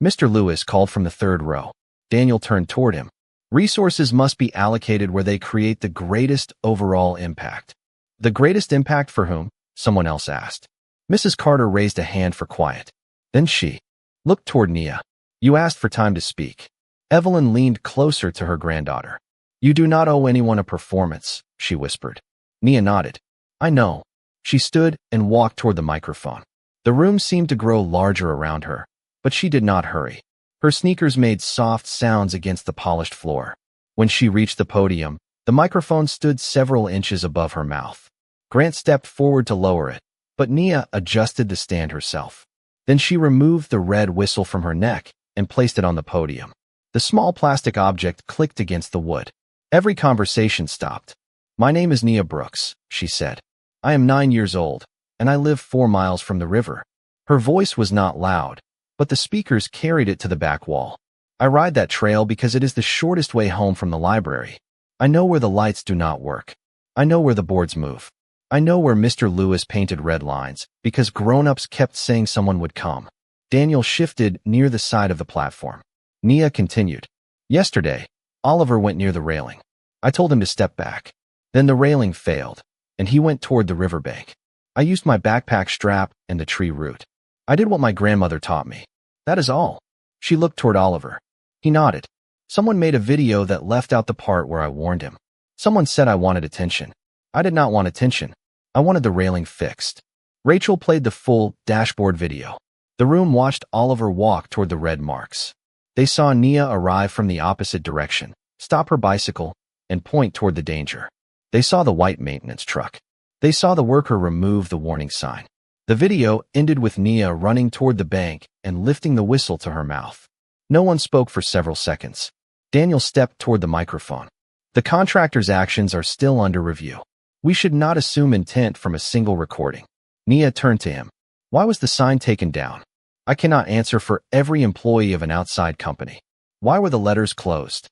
Mr. Lewis called from the third row. Daniel turned toward him. Resources must be allocated where they create the greatest overall impact. The greatest impact for whom? Someone else asked. Mrs. Carter raised a hand for quiet. Then she looked toward Nia. You asked for time to speak. Evelyn leaned closer to her granddaughter. You do not owe anyone a performance, she whispered. Nia nodded. I know. She stood and walked toward the microphone. The room seemed to grow larger around her, but she did not hurry. Her sneakers made soft sounds against the polished floor. When she reached the podium, the microphone stood several inches above her mouth. Grant stepped forward to lower it, but Nia adjusted the stand herself. Then she removed the red whistle from her neck and placed it on the podium. The small plastic object clicked against the wood. Every conversation stopped. My name is Nia Brooks, she said. I am 9 years old, and I live 4 miles from the river. Her voice was not loud, but the speakers carried it to the back wall. I ride that trail because it is the shortest way home from the library. I know where the lights do not work. I know where the boards move. I know where Mr. Lewis painted red lines because grown-ups kept saying someone would come. Daniel shifted near the side of the platform. Nia continued. Yesterday, Oliver went near the railing. I told him to step back. Then the railing failed, and he went toward the riverbank. I used my backpack strap and the tree root. I did what my grandmother taught me. That is all. She looked toward Oliver. He nodded. Someone made a video that left out the part where I warned him. Someone said I wanted attention. I did not want attention. I wanted the railing fixed. Rachel played the full dashboard video. The room watched Oliver walk toward the red marks. They saw Nia arrive from the opposite direction, stop her bicycle, and point toward the danger. They saw the white maintenance truck. They saw the worker remove the warning sign. The video ended with Nia running toward the bank and lifting the whistle to her mouth. No one spoke for several seconds. Daniel stepped toward the microphone. The contractor's actions are still under review. We should not assume intent from a single recording. Nia turned to him. Why was the sign taken down? I cannot answer for every employee of an outside company. Why were the letters closed?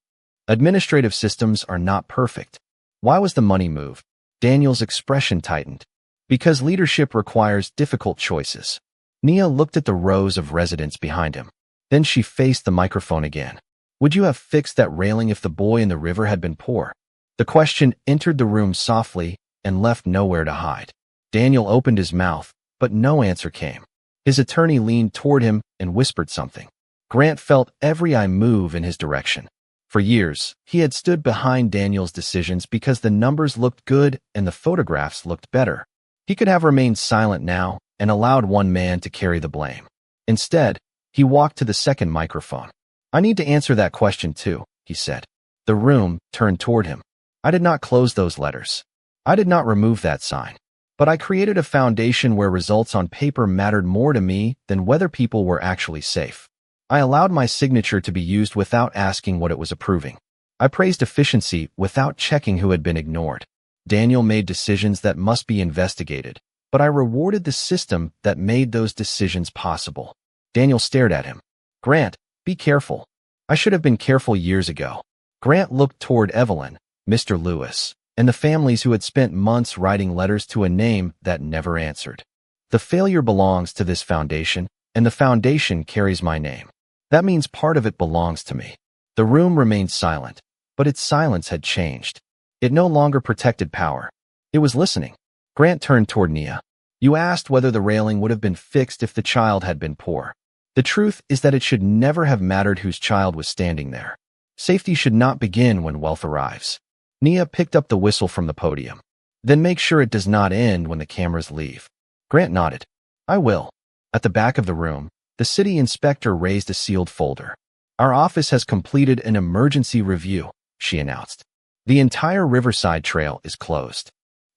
Administrative systems are not perfect. Why was the money moved? Daniel's expression tightened. Because leadership requires difficult choices. Nia looked at the rows of residents behind him. Then she faced the microphone again. Would you have fixed that railing if the boy in the river had been poor? The question entered the room softly and left nowhere to hide. Daniel opened his mouth, but no answer came. His attorney leaned toward him and whispered something. Grant felt every eye move in his direction. For years, he had stood behind Daniel's decisions because the numbers looked good and the photographs looked better. He could have remained silent now and allowed one man to carry the blame. Instead, he walked to the second microphone. I need to answer that question too, he said. The room turned toward him. I did not close those letters. I did not remove that sign. But I created a foundation where results on paper mattered more to me than whether people were actually safe. I allowed my signature to be used without asking what it was approving. I praised efficiency without checking who had been ignored. Daniel made decisions that must be investigated, but I rewarded the system that made those decisions possible. Daniel stared at him. Grant, be careful. I should have been careful years ago. Grant looked toward Evelyn, Mr. Lewis, and the families who had spent months writing letters to a name that never answered. The failure belongs to this foundation, and the foundation carries my name. That means part of it belongs to me. The room remained silent, but its silence had changed. It no longer protected power. It was listening. Grant turned toward Nia. You asked whether the railing would have been fixed if the child had been poor. The truth is that it should never have mattered whose child was standing there. Safety should not begin when wealth arrives. Nia picked up the whistle from the podium. Then make sure it does not end when the cameras leave. Grant nodded. I will. At the back of the room, the city inspector raised a sealed folder. Our office has completed an emergency review, she announced. The entire Riverside Trail is closed.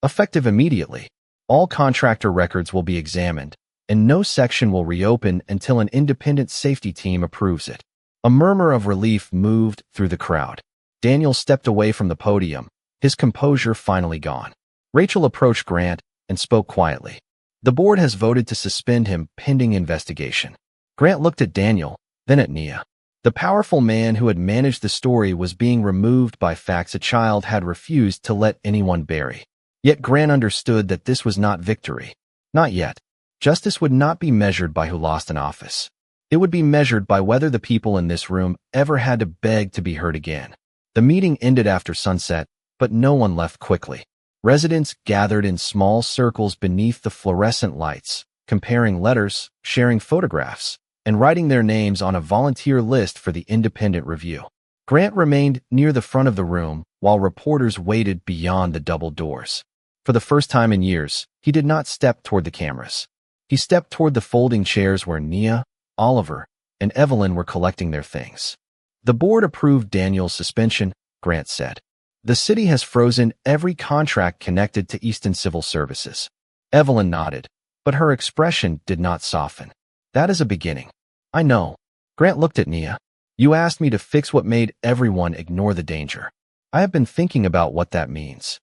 Effective immediately, all contractor records will be examined, and no section will reopen until an independent safety team approves it. A murmur of relief moved through the crowd. Daniel stepped away from the podium, his composure finally gone. Rachel approached Grant and spoke quietly. The board has voted to suspend him pending investigation. Grant looked at Daniel, then at Nia. The powerful man who had managed the story was being removed by facts a child had refused to let anyone bury. Yet Grant understood that this was not victory. Not yet. Justice would not be measured by who lost an office. It would be measured by whether the people in this room ever had to beg to be heard again. The meeting ended after sunset, but no one left quickly. Residents gathered in small circles beneath the fluorescent lights, comparing letters, sharing photographs, and writing their names on a volunteer list for the independent review. Grant remained near the front of the room while reporters waited beyond the double doors. For the first time in years, he did not step toward the cameras. He stepped toward the folding chairs where Nia, Oliver, and Evelyn were collecting their things. The board approved Daniel's suspension, Grant said. The city has frozen every contract connected to Easton Civil Services. Evelyn nodded, but her expression did not soften. That is a beginning. I know. Grant looked at Nia. You asked me to fix what made everyone ignore the danger. I have been thinking about what that means.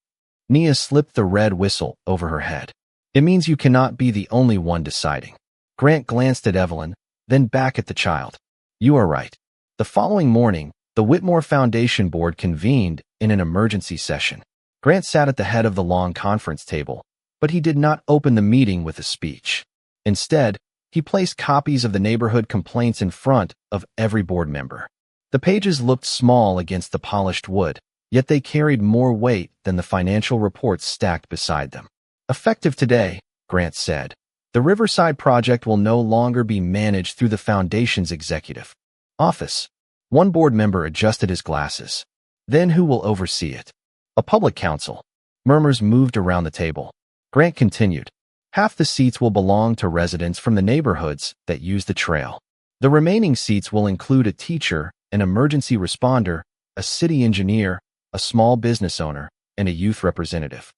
Nia slipped the red whistle over her head. It means you cannot be the only one deciding. Grant glanced at Evelyn, then back at the child. You are right. The following morning, the Whitmore Foundation Board convened in an emergency session. Grant sat at the head of the long conference table, but he did not open the meeting with a speech. Instead, he placed copies of the neighborhood complaints in front of every board member. The pages looked small against the polished wood, yet they carried more weight than the financial reports stacked beside them. Effective today, Grant said, the Riverside project will no longer be managed through the Foundation's executive office. One board member adjusted his glasses. Then who will oversee it? A public council. Murmurs moved around the table. Grant continued. Half the seats will belong to residents from the neighborhoods that use the trail. The remaining seats will include a teacher, an emergency responder, a city engineer, a small business owner, and a youth representative.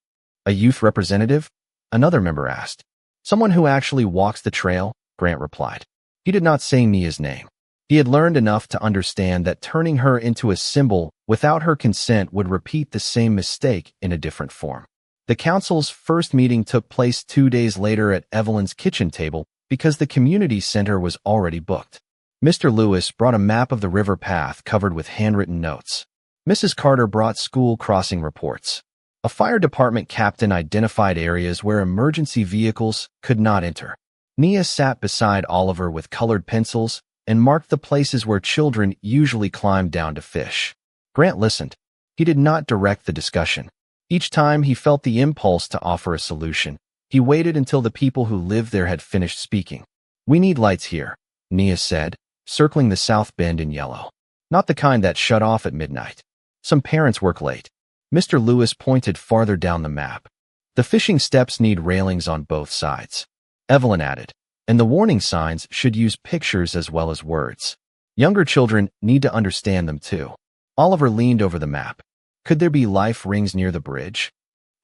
A youth representative? Another member asked. Someone who actually walks the trail, Grant replied. He did not say Nia's name. He had learned enough to understand that turning her into a symbol without her consent would repeat the same mistake in a different form. The council's first meeting took place 2 days later at Evelyn's kitchen table because the community center was already booked. Mr. Lewis brought a map of the river path covered with handwritten notes. Mrs. Carter brought school crossing reports. A fire department captain identified areas where emergency vehicles could not enter. Nia sat beside Oliver with colored pencils and marked the places where children usually climbed down to fish. Grant listened. He did not direct the discussion. Each time he felt the impulse to offer a solution, he waited until the people who lived there had finished speaking. We need lights here, Nia said, circling the south bend in yellow. Not the kind that shut off at midnight. Some parents work late. Mr. Lewis pointed farther down the map. The fishing steps need railings on both sides. Evelyn added. And the warning signs should use pictures as well as words. Younger children need to understand them too. Oliver leaned over the map. Could there be life rings near the bridge?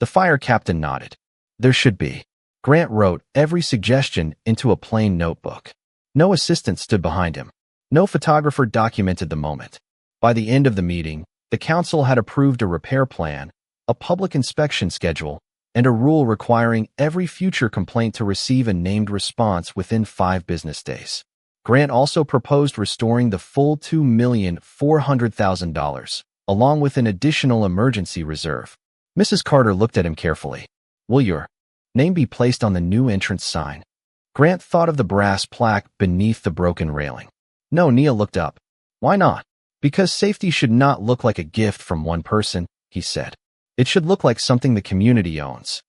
The fire captain nodded. There should be. Grant wrote every suggestion into a plain notebook. No assistant stood behind him. No photographer documented the moment. By the end of the meeting, the council had approved a repair plan, a public inspection schedule, and a rule requiring every future complaint to receive a named response within 5 business days. Grant also proposed restoring the full $2,400,000, along with an additional emergency reserve. Mrs. Carter looked at him carefully. Will your name be placed on the new entrance sign? Grant thought of the brass plaque beneath the broken railing. No, Nia looked up. Why not? Because safety should not look like a gift from one person, he said. It should look like something the community owns.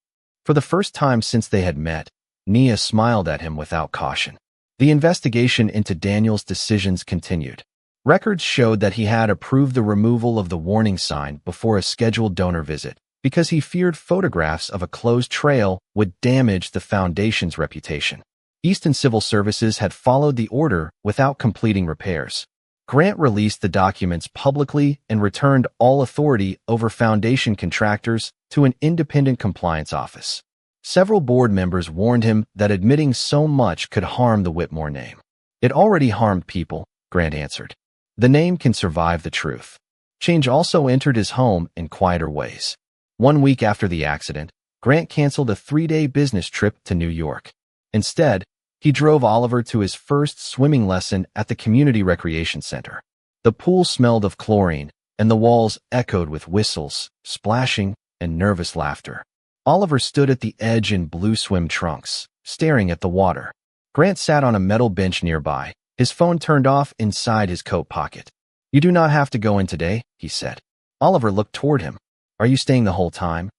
For the first time since they had met, Nia smiled at him without caution. The investigation into Daniel's decisions continued. Records showed that he had approved the removal of the warning sign before a scheduled donor visit because he feared photographs of a closed trail would damage the foundation's reputation. Easton Civil Services had followed the order without completing repairs. Grant released the documents publicly and returned all authority over foundation contractors to an independent compliance office. Several board members warned him that admitting so much could harm the Whitmore name. It already harmed people, Grant answered. The name can survive the truth. Change also entered his home in quieter ways. 1 week after the accident, Grant canceled a 3-day business trip to New York. Instead, he drove Oliver to his first swimming lesson at the community recreation center. The pool smelled of chlorine, and the walls echoed with whistles, splashing, and nervous laughter. Oliver stood at the edge in blue swim trunks, staring at the water. Grant sat on a metal bench nearby, his phone turned off inside his coat pocket. "You do not have to go in today," he said. Oliver looked toward him. "Are you staying the whole time?"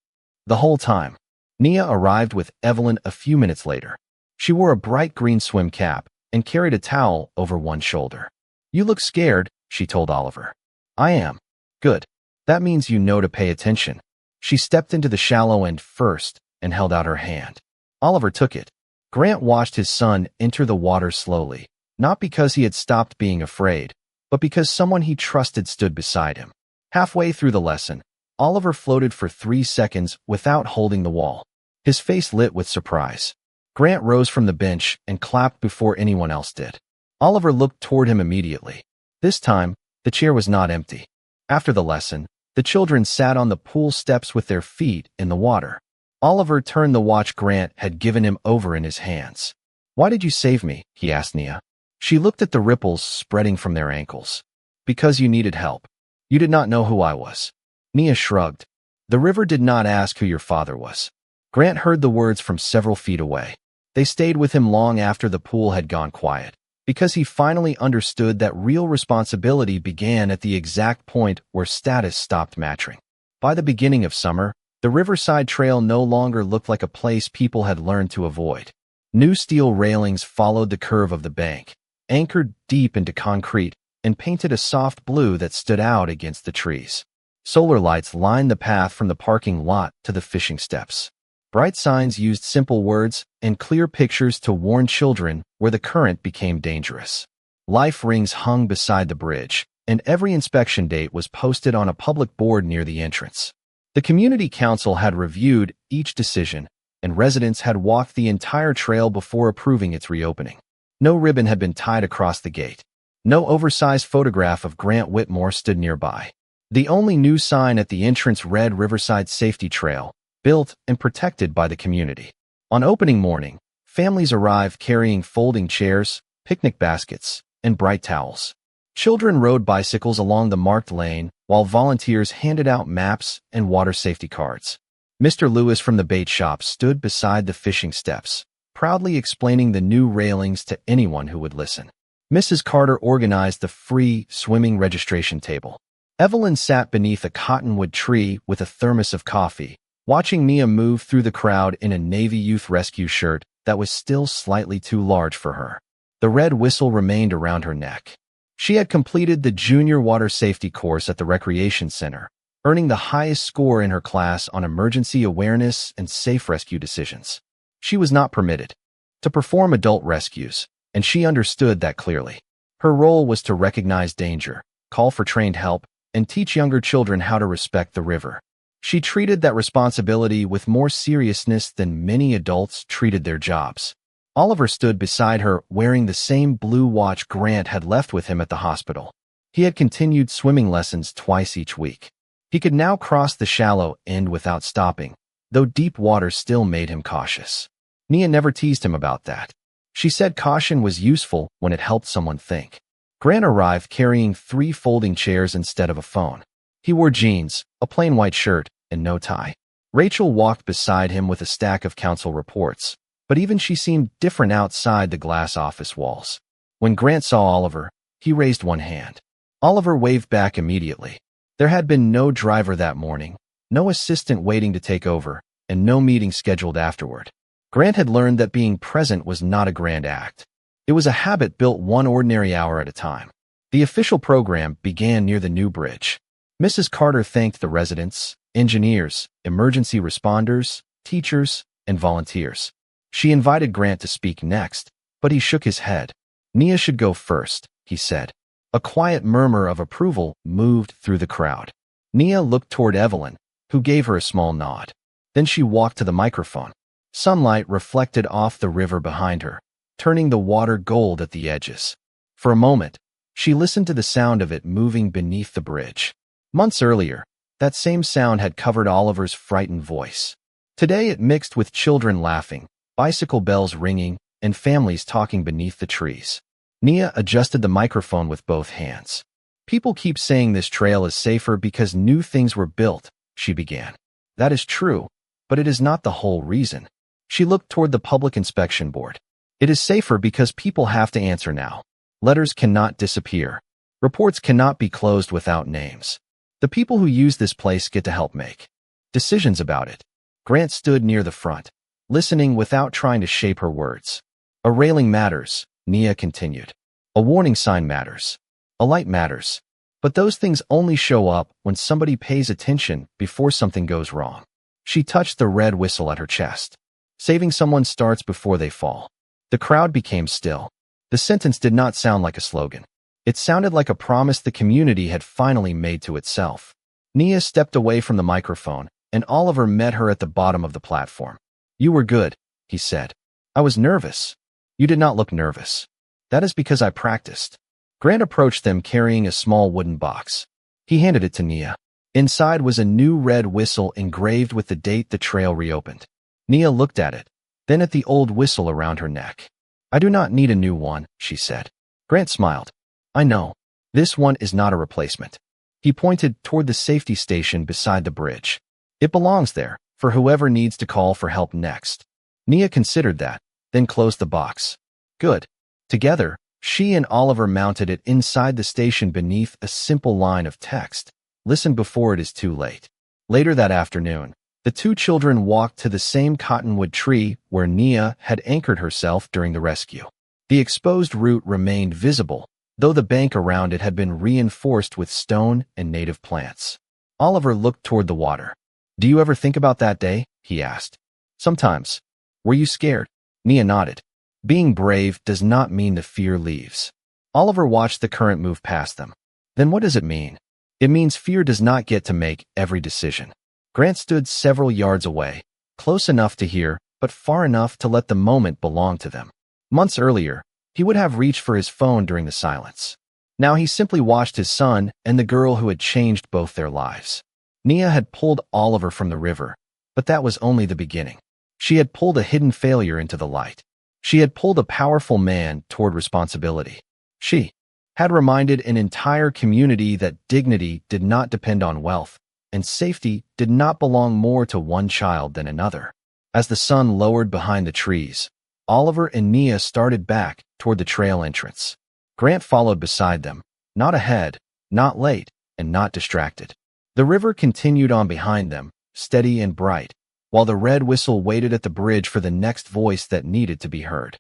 "The whole time." Nia arrived with Evelyn a few minutes later. She wore a bright green swim cap and carried a towel over one shoulder. "You look scared," she told Oliver. "I am." "Good. That means you know to pay attention." She stepped into the shallow end first and held out her hand. Oliver took it. Grant watched his son enter the water slowly, not because he had stopped being afraid, but because someone he trusted stood beside him. Halfway through the lesson, Oliver floated for 3 seconds without holding the wall. His face lit with surprise. Grant rose from the bench and clapped before anyone else did. Oliver looked toward him immediately. This time, the chair was not empty. After the lesson, the children sat on the pool steps with their feet in the water. Oliver turned the watch Grant had given him over in his hands. "Why did you save me?" he asked Nia. She looked at the ripples spreading from their ankles. "Because you needed help. You did not know who I was." Nia shrugged. "The river did not ask who your father was." Grant heard the words from several feet away. They stayed with him long after the pool had gone quiet, because he finally understood that real responsibility began at the exact point where status stopped mattering. By the beginning of summer, the Riverside Trail no longer looked like a place people had learned to avoid. New steel railings followed the curve of the bank, anchored deep into concrete, and painted a soft blue that stood out against the trees. Solar lights lined the path from the parking lot to the fishing steps. Bright signs used simple words and clear pictures to warn children where the current became dangerous. Life rings hung beside the bridge, and every inspection date was posted on a public board near the entrance. The community council had reviewed each decision, and residents had walked the entire trail before approving its reopening. No ribbon had been tied across the gate. No oversized photograph of Grant Whitmore stood nearby. The only new sign at the entrance read Riverside Safety Trail, built and protected by the community. On opening morning, families arrived carrying folding chairs, picnic baskets, and bright towels. Children rode bicycles along the marked lane, while volunteers handed out maps and water safety cards. Mr. Lewis from the bait shop stood beside the fishing steps, proudly explaining the new railings to anyone who would listen. Mrs. Carter organized the free swimming registration table. Evelyn sat beneath a cottonwood tree with a thermos of coffee, watching Nia move through the crowd in a Navy Youth Rescue shirt that was still slightly too large for her. The red whistle remained around her neck. She had completed the junior water safety course at the recreation center, earning the highest score in her class on emergency awareness and safe rescue decisions. She was not permitted to perform adult rescues, and she understood that clearly. Her role was to recognize danger, call for trained help, and teach younger children how to respect the river. She treated that responsibility with more seriousness than many adults treated their jobs. Oliver stood beside her wearing the same blue watch Grant had left with him at the hospital. He had continued swimming lessons twice each week. He could now cross the shallow end without stopping, though deep water still made him cautious. Nia never teased him about that. She said caution was useful when it helped someone think. Grant arrived carrying 3 folding chairs instead of a phone. He wore jeans, a plain white shirt, and no tie. Rachel walked beside him with a stack of council reports, but even she seemed different outside the glass office walls. When Grant saw Oliver, he raised one hand. Oliver waved back immediately. There had been no driver that morning, no assistant waiting to take over, and no meeting scheduled afterward. Grant had learned that being present was not a grand act. It was a habit built one ordinary hour at a time. The official program began near the new bridge. Mrs. Carter thanked the residents, engineers, emergency responders, teachers, and volunteers. She invited Grant to speak next, but he shook his head. Nia should go first, he said. A quiet murmur of approval moved through the crowd. Nia looked toward Evelyn, who gave her a small nod. Then she walked to the microphone. Sunlight reflected off the river behind her, turning the water gold at the edges. For a moment, she listened to the sound of it moving beneath the bridge. Months earlier, that same sound had covered Oliver's frightened voice. Today it mixed with children laughing, bicycle bells ringing, and families talking beneath the trees. Nia adjusted the microphone with both hands. People keep saying this trail is safer because new things were built, she began. That is true, but it is not the whole reason. She looked toward the public inspection board. It is safer because people have to answer now. Letters cannot disappear. Reports cannot be closed without names. The people who use this place get to help make decisions about it. Grant stood near the front, listening without trying to shape her words. A railing matters, Nia continued. A warning sign matters. A light matters. But those things only show up when somebody pays attention before something goes wrong. She touched the red whistle at her chest. Saving someone starts before they fall. The crowd became still. The sentence did not sound like a slogan. It sounded like a promise the community had finally made to itself. Nia stepped away from the microphone, and Oliver met her at the bottom of the platform. You were good, he said. I was nervous. You did not look nervous. That is because I practiced. Grant approached them carrying a small wooden box. He handed it to Nia. Inside was a new red whistle engraved with the date the trail reopened. Nia looked at it, then at the old whistle around her neck. I do not need a new one, she said. Grant smiled. I know. This one is not a replacement. He pointed toward the safety station beside the bridge. It belongs there, for whoever needs to call for help next. Nia considered that, then closed the box. Good. Together, she and Oliver mounted it inside the station beneath a simple line of text. Listen before it is too late. Later that afternoon, the two children walked to the same cottonwood tree where Nia had anchored herself during the rescue. The exposed root remained visible, though the bank around it had been reinforced with stone and native plants. Oliver looked toward the water. Do you ever think about that day? He asked. Sometimes. Were you scared? Nia nodded. Being brave does not mean the fear leaves. Oliver watched the current move past them. Then what does it mean? It means fear does not get to make every decision. Grant stood several yards away, close enough to hear, but far enough to let the moment belong to them. Months earlier, he would have reached for his phone during the silence. Now he simply watched his son and the girl who had changed both their lives. Nia had pulled Oliver from the river, but that was only the beginning. She had pulled a hidden failure into the light. She had pulled a powerful man toward responsibility. She had reminded an entire community that dignity did not depend on wealth, and safety did not belong more to one child than another. As the sun lowered behind the trees, Oliver and Nia started back toward the trail entrance. Grant followed beside them, not ahead, not late, and not distracted. The river continued on behind them, steady and bright, while the red whistle waited at the bridge for the next voice that needed to be heard.